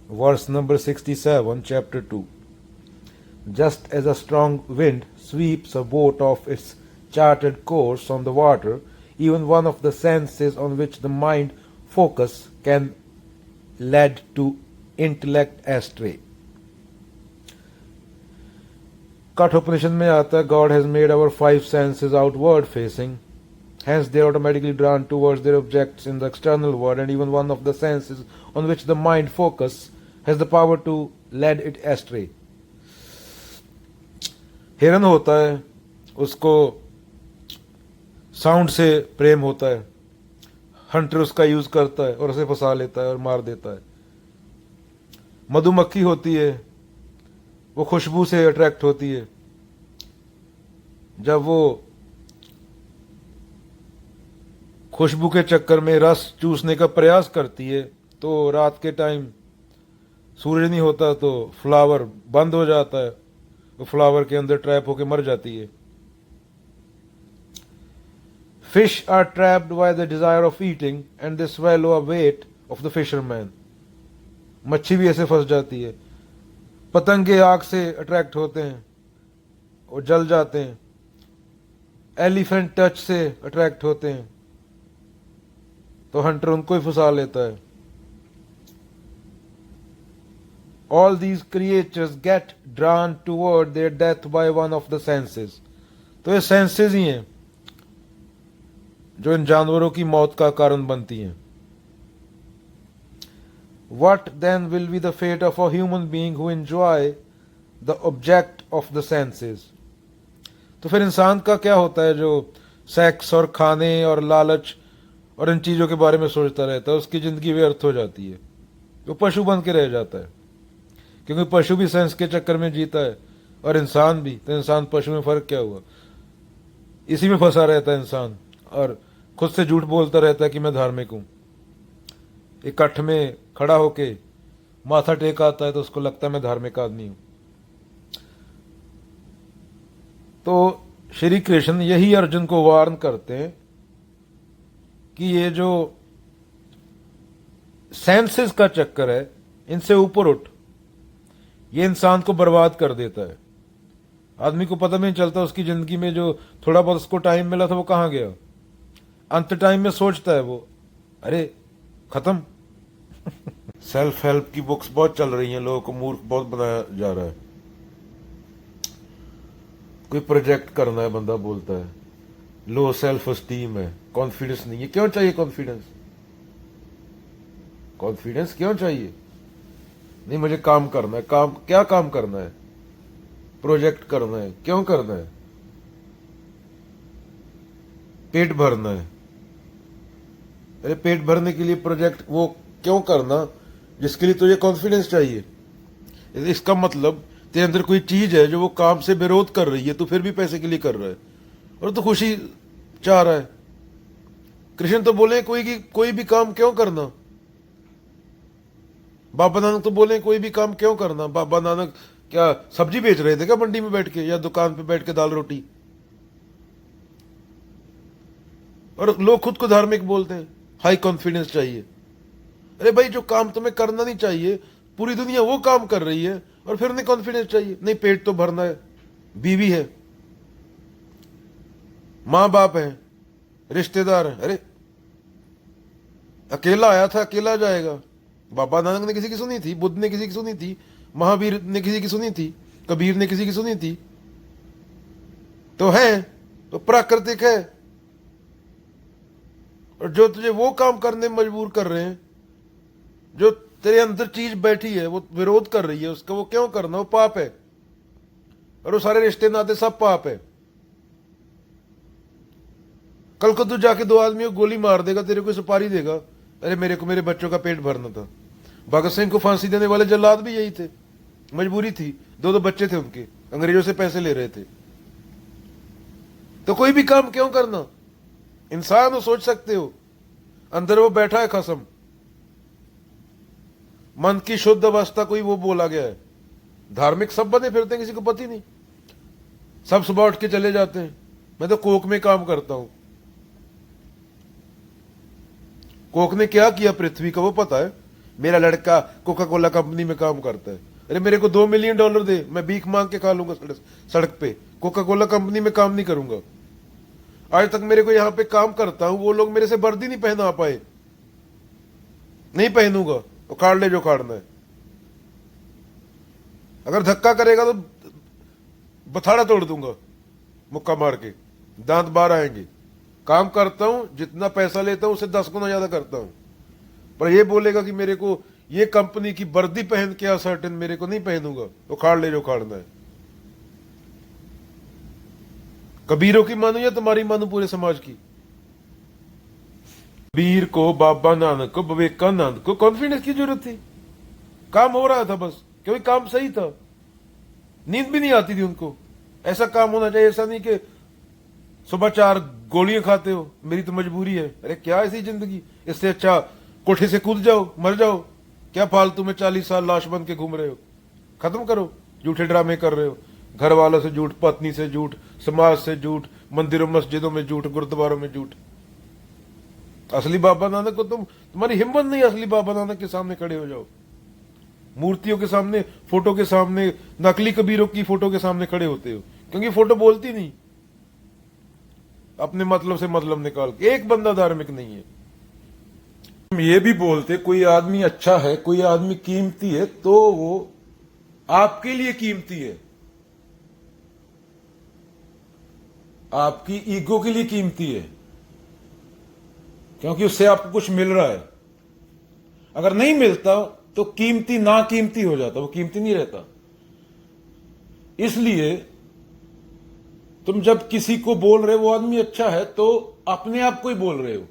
verse number 67, chapter 2. Just as a strong wind sweeps a boat off its charted course on the water, even one of the senses on which the mind focus can lead to intellect astray. Kathopanishad में आता है, God has made our five senses outward facing. Hence they are automatically drawn towards their objects in the external world, and even one of the senses on which the mind focus has the power to lead it astray. हिरन होता है, उसको sound से प्रेम होता है, Hunter उसका use करता है और उसे फंसा लेता है और मार देता है. मधुमक्खी होती है, वो खुशबू से अट्रैक्ट होती है. जब वो खुशबू के चक्कर में रस चूसने का प्रयास करती है तो रात के टाइम सूरज नहीं होता तो फ्लावर बंद हो जाता है, वो फ्लावर के अंदर ट्रैप होकर मर जाती है. Fish are trapped by the desire of eating and they swallow a weight of the fisherman. मच्छी भी ऐसे फंस जाती है. पतंगे आग से अट्रैक्ट होते हैं और जल जाते हैं. एलिफेंट टच से अट्रैक्ट होते हैं तो हंटर उनको ही फंसा लेता है. All these creatures get drawn toward their death by one of the senses. तो ये सेंसेस ही हैं जो इन जानवरों की मौत का कारण बनती हैं. What then will be the fate of a human being who enjoy the object of the senses? तो फिर इंसान का क्या होता है जो सेक्स और खाने और लालच और इन चीजों के बारे में सोचता रहता है? उसकी जिंदगी व्यर्थ हो जाती है, वो पशु बन के रह जाता है. क्योंकि पशु भी सेंस के चक्कर में जीता है और इंसान भी. तो इंसान पशु में फर्क क्या हुआ? इसी में फंसा रहता है इंसान और खुद से झूठ बोलता रहता है कि मैं धार्मिक हूं. इकट्ठ में खड़ा होके माथा टेक आता है तो उसको लगता है मैं धार्मिक आदमी हूं. तो श्री कृष्ण यही अर्जुन को वार्न करते हैं कि ये जो सेंसेस का चक्कर है, इनसे ऊपर उठ. ये इंसान को बर्बाद कर देता है. आदमी को पता नहीं चलता उसकी जिंदगी में जो थोड़ा बहुत उसको टाइम मिला था वो कहां गया. अंत टाइम में सोचता है वो, अरे खत्म. सेल्फ हेल्प की बुक्स बहुत चल रही हैं, लोगों को मूर्ख बहुत बनाया जा रहा है. कोई प्रोजेक्ट करना है, बंदा बोलता है लो सेल्फ स्टीम है, कॉन्फिडेंस नहीं है. क्यों चाहिए कॉन्फिडेंस? कॉन्फिडेंस क्यों चाहिए? नहीं, मुझे काम करना है. काम क्या काम करना है? प्रोजेक्ट करना है. क्यों करना है? पेट भरना है. अरे पेट भरने के लिए प्रोजेक्ट वो क्यों करना जिसके लिए तुझे कॉन्फिडेंस चाहिए? इसका मतलब तेरे अंदर कोई चीज है जो वो काम से विरोध कर रही है, तो फिर भी पैसे के लिए कर रहा है और तो खुशी चाह रहा है. कृष्ण तो बोले कोई भी काम क्यों करना. बाबा नानक तो बोले कोई भी काम क्यों करना. बाबा नानक क्या सब्जी बेच रहे थे क्या मंडी में बैठ के, या दुकान पे बैठ के दाल रोटी? और लोग खुद को धार्मिक बोलते हैं, हाई कॉन्फिडेंस चाहिए. अरे भाई, जो काम तुम्हें करना नहीं चाहिए, पूरी दुनिया वो काम कर रही है और फिर उन्हें कॉन्फिडेंस चाहिए. नहीं, पेट तो भरना है, बीवी है, मां बाप है, रिश्तेदार है. अरे अकेला आया था अकेला जाएगा. बाबा नानक ने किसी की सुनी थी, बुद्ध ने किसी की सुनी थी, महावीर ने किसी की सुनी थी, कबीर ने किसी की सुनी थी? तो है, तो प्राकृतिक है. और जो तुझे वो काम करने में मजबूर कर रहे हैं, जो तेरे अंदर चीज बैठी है वो विरोध कर रही है, उसका वो क्यों करना? वो पाप है. और वो सारे रिश्ते नाते सब पाप है. कल को तू जाके दो आदमियों को गोली मार देगा, तेरे को सुपारी देगा, अरे मेरे को मेरे बच्चों का पेट भरना था. भगत सिंह को फांसी देने वाले जल्लाद भी यही थे, मजबूरी थी. दो बच्चे थे उनके, अंग्रेजों से पैसे ले रहे थे. तो कोई भी काम क्यों करना? इंसान हो, सोच सकते हो, अंदर वो बैठा है खसम. मन की शुद्ध अवस्था कोई वो बोला गया है. धार्मिक सब बने फिरते हैं, किसी को पता ही नहीं. सब सुबह उठ के चले जाते हैं, मैं तो कोक में काम करता हूं. कोक ने क्या किया पृथ्वी का वो पता है. मेरा लड़का कोका कोला कंपनी में काम करता है। अरे मेरे को $2 मिलियन दे, मैं भीख मांग के खा लूंगा सड़क पे, कोका कोला कंपनी में काम नहीं करूंगा। आज तक मेरे को यहां पे काम करता हूं, वो लोग मेरे से वर्दी नहीं पहना पाए, नहीं पहनूंगा, उखाड़ ले जो उखाड़ना है। अगर धक्का करेगा तो बथाड़ा तोड़ दूंगा मुक्का मार के, दांत बाहर आएंगे। काम करता हूं, जितना पैसा लेता हूं उससे 10 गुना ज्यादा करता हूं। पर ये बोलेगा कि मेरे को ये कंपनी की वर्दी पहन के सर्टेन, मेरे को नहीं पहनूंगा, उखाड़ ले जो उखाड़ना है। कबीरों की मानो या तुम्हारी मानो पूरे समाज की? कबीर को, बाबा नानक को, विवेकानंद को कॉन्फिडेंस की जरूरत थी? काम हो रहा था बस, क्योंकि काम सही था, नींद भी नहीं आती थी उनको। ऐसा काम होना चाहिए, ऐसा नहीं कि सुबह 4 गोलियां खाते हो, मेरी तो मजबूरी है। अरे क्या ऐसी जिंदगी, इससे अच्छा कोठे से कूद जाओ, मर जाओ। क्या फालतू में 40 साल लाश बन के घूम रहे हो? खत्म करो, झूठे ड्रामे कर रहे हो, घर वालों से झूठ, पत्नी से झूठ, समाज से झूठ, मंदिरों मस्जिदों में झूठ, गुरुद्वारों में झूठ। असली बाबा नानक को तुम्हारी हिम्मत नहीं, असली बाबा नानक के सामने खड़े हो जाओ, मूर्तियों के सामने, फोटो के सामने, नकली कबीरों की फोटो के सामने खड़े होते हो, क्योंकि फोटो बोलती नहीं, अपने मतलब से मतलब निकाल के। एक बंदा धार्मिक नहीं है। हम ये भी बोलते कोई आदमी अच्छा है, कोई आदमी कीमती है, तो वो आपके लिए कीमती है, आपकी ईगो के लिए कीमती है, क्योंकि उससे आपको कुछ मिल रहा है। अगर नहीं मिलता तो कीमती ना कीमती हो जाता, वो कीमती नहीं रहता। इसलिए तुम जब किसी को बोल रहे हो वो आदमी अच्छा है, तो अपने आप को ही बोल रहे हो,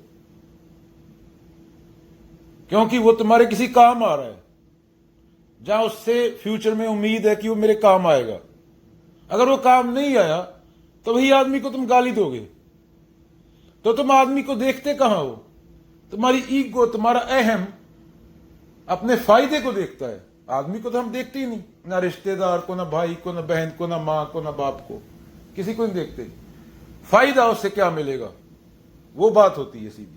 क्योंकि वो तुम्हारे किसी काम आ रहा है, जहां उससे फ्यूचर में उम्मीद है कि वो मेरे काम आएगा। अगर वो काम नहीं आया तो वही आदमी को तुम गाली दोगे, तो तुम आदमी को देखते कहां हो? तुम्हारी ईगो, तुम्हारा अहम अपने फायदे को देखता है। आदमी को तो हम देखते ही नहीं, ना रिश्तेदार को, ना भाई को, ना बहन को, ना मां को, ना बाप को, किसी को नहीं देखते। फायदा उससे क्या मिलेगा, वो बात होती है सीधी।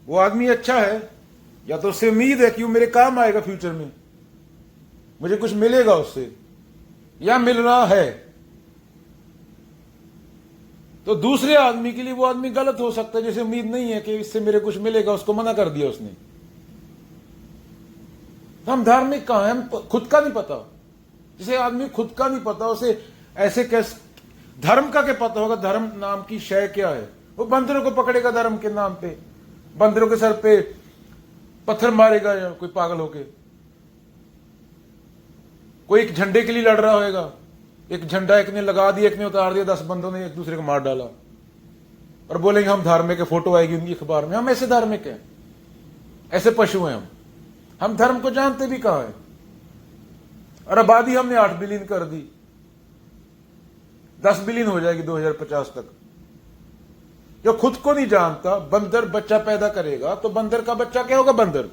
वो आदमी अच्छा है, या तो उससे उम्मीद है कि वो मेरे काम आएगा, फ्यूचर में मुझे कुछ मिलेगा उससे, या मिल रहा है। तो दूसरे आदमी के लिए वो आदमी गलत हो सकता है, जैसे उम्मीद नहीं है कि इससे मेरे कुछ मिलेगा, उसको मना कर दिया उसने। तो हम धार्मिक कहां हैं? हम खुद का नहीं पता। जिसे आदमी खुद का नहीं पता, उसे ऐसे कैसे धर्म का क्या पता होगा? धर्म नाम की शय क्या है? वो बंदरों को पकड़ेगा धर्म के नाम पे, बंदरों के सर पे पत्थर मारेगा, या कोई पागल होके, कोई एक झंडे के लिए लड़ रहा होगा, एक झंडा एक ने लगा दिया, एक ने उतार दिया, 10 बंदों ने एक दूसरे को मार डाला, और बोलेंगे हम धार्मिक है, फोटो आएगी उनकी अखबार में। हम ऐसे धार्मिक हैं? ऐसे पशु हैं हम धर्म को जानते भी कहां है? और आबादी हमने 8 बिलियन कर दी, 10 बिलियन हो जाएगी 2050 तक। जो खुद को नहीं जानता, बंदर बच्चा पैदा करेगा तो बंदर का बच्चा क्या होगा? बंदर।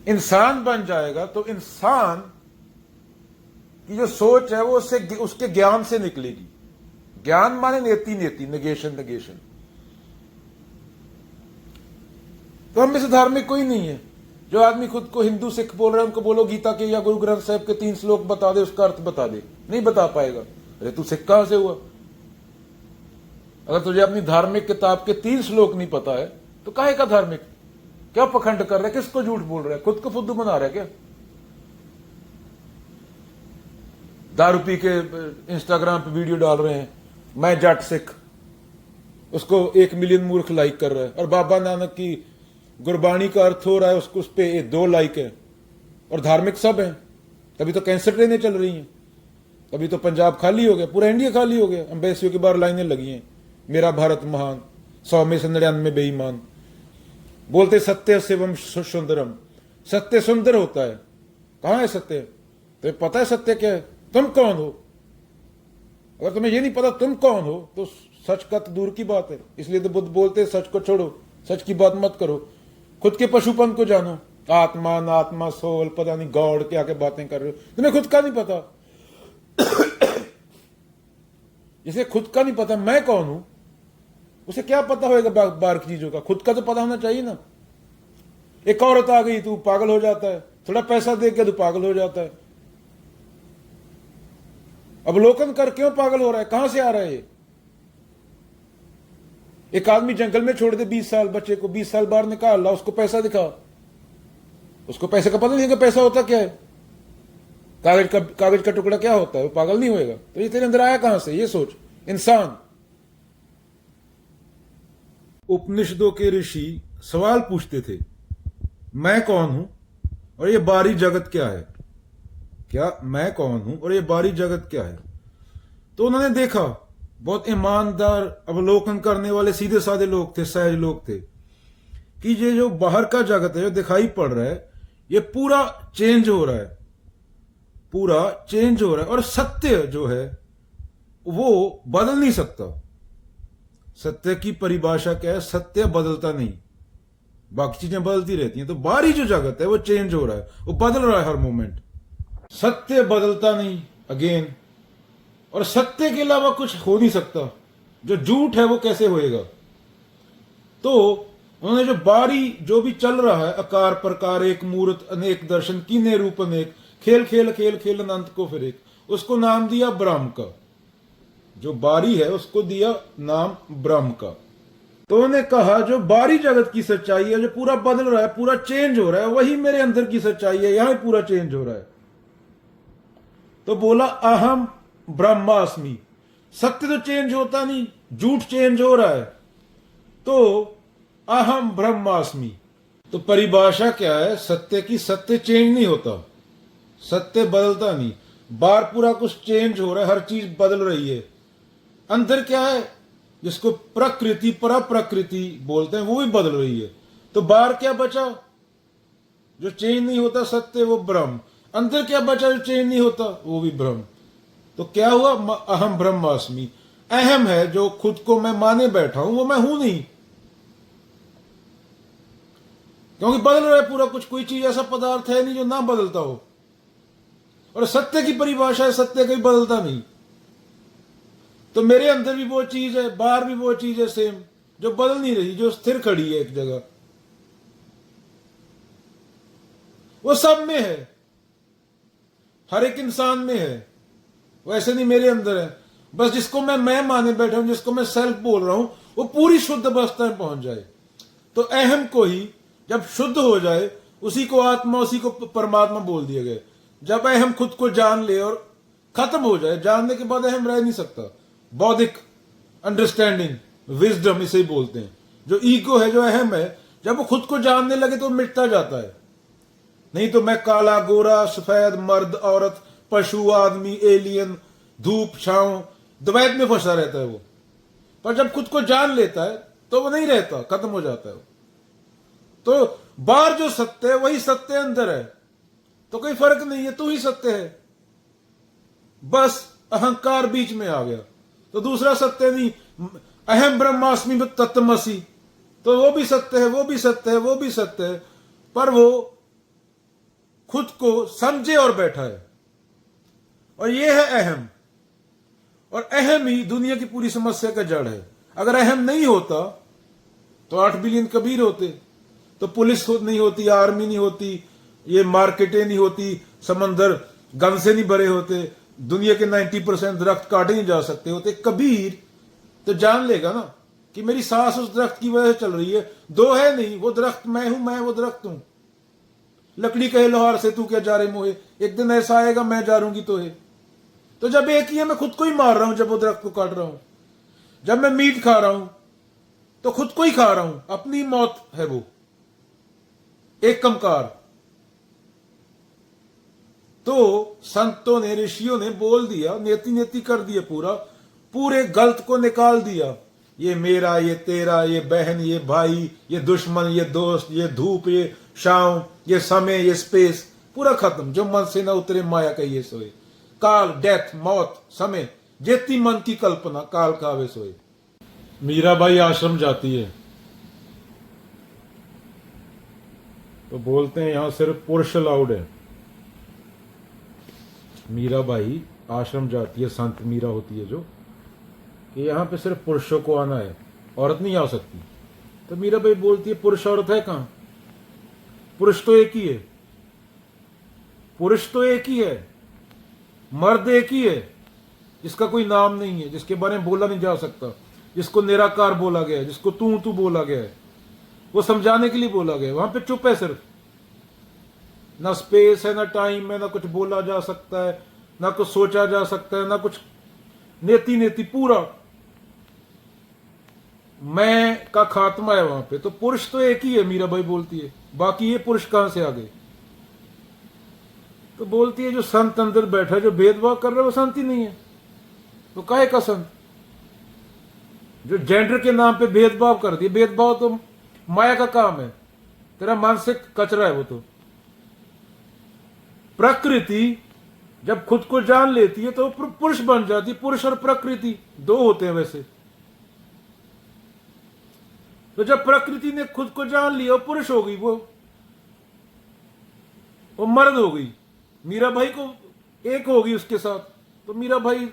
इंसान बन जाएगा तो इंसान की जो सोच है वो उसके ज्ञान से निकलेगी। ज्ञान माने नेति, नेति, नेगेशन, नेगेशन। तो हम में से धार्मिक कोई नहीं है। जो आदमी खुद को हिंदू सिख बोल रहा है, उनको बोलो गीता के या गुरु ग्रंथ साहिब के 3 श्लोक बता दे, उसका अर्थ बता दे, नहीं बता पाएगा। अरे तू सिख कहां से हुआ? अगर तुझे अपनी धार्मिक किताब के 3 श्लोक नहीं पता है तो काहे का धार्मिक? क्या पखंड कर रहा है? किसको झूठ बोल रहा है? खुद को फुद्दू बना रहा है क्या? दारू पी के इंस्टाग्राम पे वीडियो डाल रहे हैं, मैं जाट सिख, उसको 1 मिलियन मूर्ख लाइक कर रहा है, और बाबा नानक की गुरबाणी का अर्थ हो रहा है, उसको उस पे 2 लाइक है, और धार्मिक सब है। तभी तो कैंसर ट्रेनें चल रही हैं, तभी तो पंजाब खाली हो गया, पूरा इंडिया खाली हो गया। एम्बेसियों के बाहर लाइनें लगी हैं, मेरा भारत महान, 100 में से 99 बेईमान। बोलते सत्य शिवम सुंदरम, सत्य सुंदर होता है, कहां है सत्य? तो पता है सत्य क्या है? तुम कौन हो? अगर तुम्हें ये नहीं पता तुम कौन हो तो सच का तो दूर की बात है। इसलिए तो बुद्ध बोलते सच को छोड़ो, सच की बात मत करो, खुद के पशुपन को जानो। आत्मा, नात्मा, सोल, पता नहीं गॉड क्या क्या बातें कर रहे हो, तुम्हें खुद का नहीं पता। जिसे खुद का नहीं पता मैं कौन हूं, उसे क्या पता होगा बाहर की चीजों का, खुद का तो पता होना चाहिए ना। एक औरत आ गई तू पागल हो जाता है, थोड़ा पैसा दे के तू पागल हो जाता है। अवलोकन कर क्यों पागल हो रहा है, कहां से आ रहा है ये? एक आदमी जंगल में छोड़ दे 20 साल बच्चे को, 20 साल बाहर निकाल ला, उसको पैसा दिखा, उसको पैसे का पता नहीं कि पैसा होता क्या है, कागज का टुकड़ा क्या होता है, वो पागल नहीं होएगा। तो ये तेरे अंदर आया कहां से, ये सोच इंसान। उपनिषदों के ऋषि सवाल पूछते थे, मैं कौन हूं और ये बाहरी जगत क्या है, क्या मैं कौन हूं और ये बाहरी जगत क्या है? तो उन्होंने देखा, बहुत ईमानदार अवलोकन करने वाले सीधे साधे लोग थे, सहज लोग थे, कि ये जो बाहर का जगत है जो दिखाई पड़ रहा है, ये पूरा चेंज हो रहा है, पूरा चेंज हो रहा है, और सत्य जो है वो बदल नहीं सकता। सत्य की परिभाषा क्या है? सत्य बदलता नहीं, बाकी चीजें बदलती रहती हैं। तो बाहरी जो जगत है वो चेंज हो रहा है, वो बदल रहा है हर मोमेंट। सत्य बदलता नहीं अगेन, और सत्य के अलावा कुछ हो नहीं सकता। जो झूठ है वो कैसे होएगा? तो उन्होंने जो बाहरी जो भी चल रहा है, आकार प्रकार एक मूर्त अनेक दर्शन कीने रूप अनेक, खेल खेल खेल खेल अनंत को फिर एक, उसको नाम दिया ब्रह्म का। जो बाहरी है उसको दिया नाम ब्रह्म का। तो उन्होंने कहा जो बाहरी जगत की सच्चाई है, जो पूरा बदल रहा है, पूरा चेंज हो रहा है, वही मेरे अंदर की सच्चाई है, यहां पूरा चेंज हो रहा है। तो बोला अहम ब्रह्मास्मि। सत्य तो चेंज होता नहीं, झूठ चेंज हो रहा है, तो अहम ब्रह्मास्मि। तो परिभाषा क्या है सत्य की? सत्य चेंज नहीं होता, सत्य बदलता नहीं, बाहर पूरा कुछ चेंज हो रहा है, हर चीज बदल रही है। अंदर क्या है, जिसको प्रकृति परा प्रकृति बोलते हैं, वो भी बदल रही है। तो बाहर क्या बचा जो चेंज नहीं होता? सत्य, वो ब्रह्म। अंदर क्या बचा जो चेंज नहीं होता? वो भी ब्रह्म। तो क्या हुआ? अहम ब्रह्मास्मि। अहम है जो खुद को मैं माने बैठा हूं, वो मैं हूं नहीं, क्योंकि बदल रहा है पूरा कुछ। कोई चीज ऐसा पदार्थ है नहीं जो ना बदलता हो। और सत्य की परिभाषा है, सत्य कभी बदलता नहीं। तो मेरे अंदर भी वो चीज है, बाहर भी वो चीज है सेम, जो बदल नहीं रही, जो स्थिर खड़ी है एक जगह। वो सब में है, हर एक इंसान में है, वो ऐसे नहीं मेरे अंदर है। बस जिसको मैं माने बैठा हूं, जिसको मैं सेल्फ बोल रहा हूं, वो पूरी शुद्ध अवस्था में पहुंच जाए। तो अहम को ही जब शुद्ध हो जाए, उसी को आत्मा, उसी को परमात्मा बोल दिया गया। जब अहम खुद को जान ले और खत्म हो जाए, जानने के बाद अहम रह नहीं सकता। बौद्धिक अंडरस्टैंडिंग, विजडम इसे ही बोलते हैं। जो ईगो है, जो अहम है, जब वो खुद को जानने लगे तो मिटता जाता है। नहीं तो मैं काला गोरा सफेद, मर्द औरत, पशु आदमी, एलियन, धूप छांव, द्वैत में फंसा रहता है वो। पर जब खुद को जान लेता है तो वो नहीं रहता, खत्म हो जाता है वो। तो बाहर जो सत्य है वही सत्य अंदर है, तो कोई फर्क नहीं है, तू ही सत्य है। बस अहंकार बीच में आ गया तो दूसरा सत्य नहीं। अहम ब्रह्मास्मि तत्त्वमसि, तो वो भी सत्य है, वो भी सत्य है, वो भी सत्य है, पर वो खुद को समझे और बैठा है। और ये है अहम, और अहम ही दुनिया की पूरी समस्या का जड़ है। अगर अहम नहीं होता तो 8 बिलियन कबीर होते, तो पुलिस नहीं होती, आर्मी नहीं होती, ये मार्केटें नहीं होती, समंदर गन से नहीं भरे होते, दुनिया के 90% दरख्त काटे नहीं जा सकते होते। कबीर तो जान लेगा ना कि मेरी सांस उस दरख्त की वजह से चल रही है, दो है नहीं, वो दरख्त मैं हूं, मैं वो दरख्त हूं। लकड़ी कहे लोहार से तू क्या जा रहे मोहे, एक दिन ऐसा आएगा मैं जा रूंगी तो है। तो जब एक ही है, मैं खुद को ही मार रहा हूं। जब वो दरख्त को काट रहा हूं, जब मैं मीट खा रहा हूं तो खुद को ही खा रहा हूं, अपनी मौत है वो, एक कमकार। तो संतों ने, ऋषियों ने बोल दिया, नेति नेति कर दिया, पूरे गलत को निकाल दिया। ये मेरा, ये तेरा, ये बहन, ये भाई, ये दुश्मन, ये दोस्त, ये धूप, ये शाम, ये समय, ये स्पेस, पूरा खत्म। जो मन से ना उतरे माया का ये सोए। काल, डेथ, मौत, समय, जेती मन की कल्पना, काल कावे सोए। मीराबाई आश्रम जाती है तो बोलते हैं यहां सिर्फ पुरुष अलाउड है। मीराबाई आश्रम जाती है, संत मीरा होती है जो, कि यहां पे सिर्फ पुरुषों को आना है, औरत नहीं आ सकती। तो मीराबाई बोलती है पुरुष औरत है कहां, पुरुष तो एक ही है, पुरुष तो एक ही है, मर्द एक ही है, जिसका कोई नाम नहीं है, जिसके बारे में बोला नहीं जा सकता, जिसको निराकार बोला गया है, जिसको तू बोला गया है, वो समझाने के लिए बोला गया है। वहां पे चुप है सिर्फ, ना स्पेस है, ना टाइम है, ना कुछ बोला जा सकता है, ना कुछ सोचा जा सकता है, ना कुछ नेति पूरा मैं का खात्मा है वहां पे। तो पुरुष तो एक ही है, मीराबाई बोलती है, बाकी ये पुरुष कहां से आ गए। तो बोलती है जो संत अंदर बैठा, जो भेदभाव कर रहा है वो संत ही नहीं है, तो काहे का संत। जो जेंडर के नाम पे भेदभाव कर दिए, भेदभाव तो माया का काम है, तेरा मानसिक कचरा है वो। तो प्रकृति जब खुद को जान लेती है तो पुरुष बन जाती है। पुरुष और प्रकृति दो होते हैं वैसे। तो जब प्रकृति ने खुद को जान लिया, वो पुरुष हो गई, वो मर्द हो गई। मीराबाई को एक होगी उसके साथ, तो मीराबाई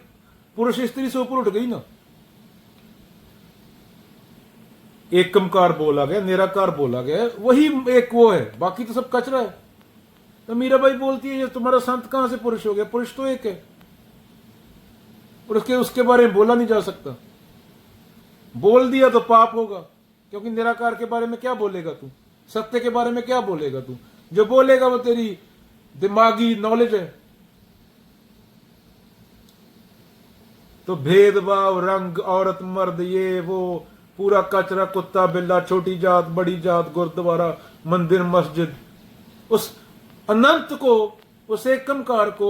पुरुष स्त्री से ऊपर उठ गई ना। एकमकार बोला गया, निराकार बोला गया, वही एक वो है, बाकी तो सब कचरा है। तो मीराबाई बोलती है ये तुम्हारा संत कहां से पुरुष हो गया, पुरुष तो एक है, और उसके बारे में बोला नहीं जा सकता। बोल दिया तो पाप होगा, क्योंकि निराकार के बारे में क्या बोलेगा तू, सत्य के बारे में क्या बोलेगा तू। जो बोलेगा वो तेरी दिमागी नॉलेज है। तो भेदभाव, रंग, औरत मर्द, ये वो पूरा कचरा, कुत्ता बिल्ला, छोटी जात बड़ी जात, गुरुद्वारा मंदिर मस्जिद, उस अनंत को, उस एकमकार को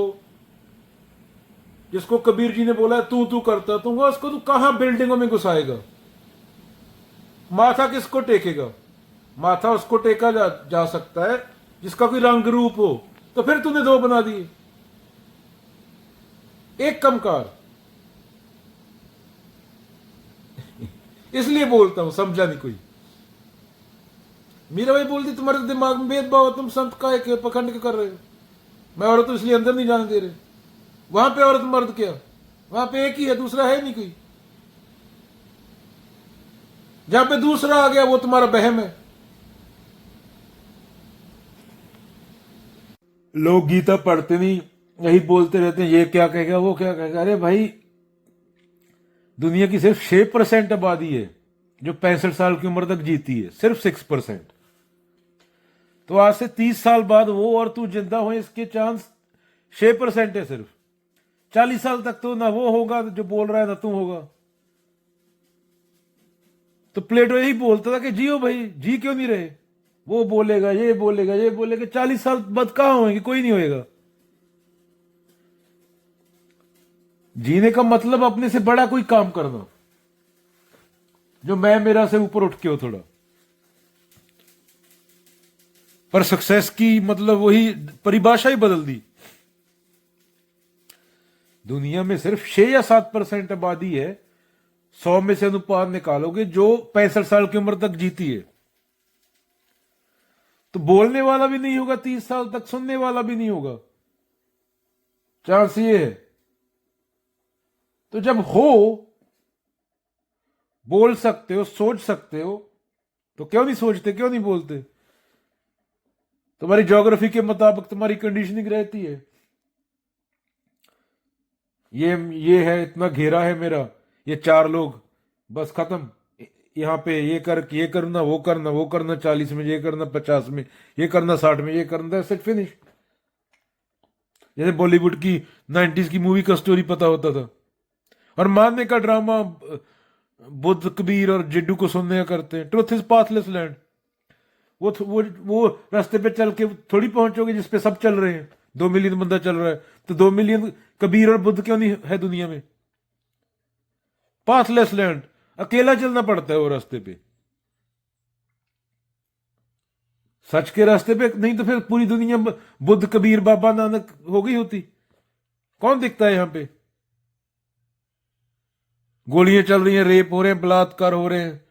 जिसको कबीर जी ने बोला है तू करता तू, उसको तू कहां बिल्डिंगों में घुसाएगा। माथा किसको टेकेगा, माथा उसको टेका जा सकता है जिसका कोई रंग रूप हो। तो फिर तूने दो बना दिए, एक कमकार। इसलिए बोलता हूं, समझा नहीं कोई। मीराबाई बोलती तुम्हारे दिमाग में भेदभाव, तुम संत का एक पखंड के कर रहे हो। मैं औरत तो इसलिए अंदर नहीं जाने दे रहे। वहां पे औरत मर्द क्या, वहां पे एक ही है, दूसरा है नहीं कोई। जहां पे दूसरा आ गया वो तुम्हारा बहम है। लोग गीता पढ़ते नहीं, यही बोलते रहते हैं ये क्या कहेगा वो क्या कहेगा। अरे भाई, दुनिया की सिर्फ 6% आबादी है जो 65 साल की उम्र तक जीती है, सिर्फ 6%। तो आज से 30 साल बाद वो और तू जिंदा हो, इसके चांस 6% है सिर्फ। 40 साल तक तो ना वो होगा जो बोल रहा है, ना तू होगा। तो प्लेटो यही बोलता था कि जियो भाई, जी क्यों नहीं रहे। वो बोलेगा, ये बोलेगा, ये बोलेगा, 40 साल बाद कहां होंगे, कोई नहीं होएगा। जीने का मतलब अपने से बड़ा कोई काम करना, जो मैं मेरा से ऊपर उठ के हो थोड़ा। पर सक्सेस की मतलब वही परिभाषा ही बदल दी। दुनिया में सिर्फ 6 या 7% आबादी है, 100 में से अनुपात निकालोगे, जो 65 साल की उम्र तक जीती है। तो बोलने वाला भी नहीं होगा 30 साल तक, सुनने वाला भी नहीं होगा, चांस ये है। तो जब हो, बोल सकते हो, सोच सकते हो, तो क्यों नहीं सोचते, क्यों नहीं बोलते। तुम्हारी ज्योग्राफी के मुताबिक तुम्हारी कंडीशनिंग रहती है। ये है, इतना घेरा है मेरा, ये 4 लोग, बस खत्म। यहां पे ये करना, वो करना 40 में, ये करना 50 में, ये करना 60 में, ये करना, सेट फिनिश। जैसे बॉलीवुड की 90s की मूवी का स्टोरी पता होता था, और मानने का ड्रामा बुद्ध, कबीर और जिड्डू को सुनने का करते हैं। Truth is pathless land. वो रास्ते पे चल के थोड़ी पहुंचोगे जिसपे सब चल रहे हैं। 2 मिलियन बंदा चल रहा है, तो 2 मिलियन कबीर और बुद्ध क्यों नहीं है दुनिया में। पाथलेस लैंड, अकेला चलना पड़ता है वो रास्ते पे, सच के रास्ते पे। नहीं तो फिर पूरी दुनिया बुद्ध, कबीर, बाबा नानक हो गई होती। कौन दिखता है यहां पे। गोलियां चल रही हैं, रेप हो रहे हैं, बलात्कार हो रहे हैं,